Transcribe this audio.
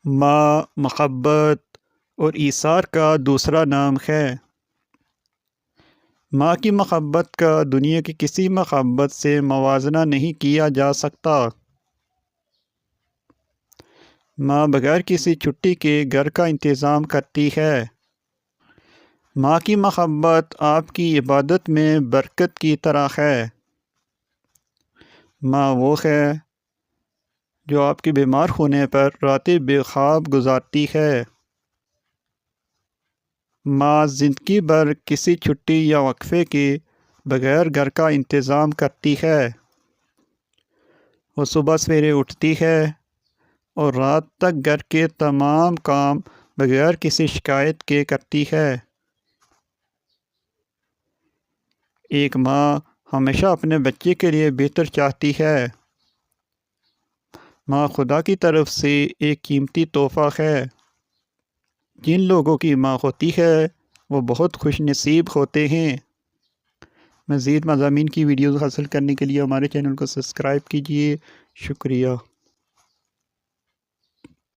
ماں محبت اور ایثار کا دوسرا نام ہے۔ ماں کی محبت کا دنیا کی کسی محبت سے موازنہ نہیں کیا جا سکتا۔ ماں بغیر کسی چھٹی کے گھر کا انتظام کرتی ہے۔ ماں کی محبت آپ کی عبادت میں برکت کی طرح ہے۔ ماں وہ ہے جو آپ کے بیمار ہونے پر راتیں بے خواب گزارتی ہے۔ ماں زندگی بھر کسی چھٹی یا وقفے کے بغیر گھر کا انتظام کرتی ہے۔ وہ صبح سویرے اٹھتی ہے اور رات تک گھر کے تمام کام بغیر کسی شکایت کے کرتی ہے۔ ایک ماں ہمیشہ اپنے بچے کے لیے بہتر چاہتی ہے۔ ماں خدا کی طرف سے ایک قیمتی تحفہ ہے۔ جن لوگوں کی ماں ہوتی ہے وہ بہت خوش نصیب ہوتے ہیں۔ مزید مضامین کی ویڈیوز حاصل کرنے کے لیے ہمارے چینل کو سبسکرائب کیجیے۔ شکریہ۔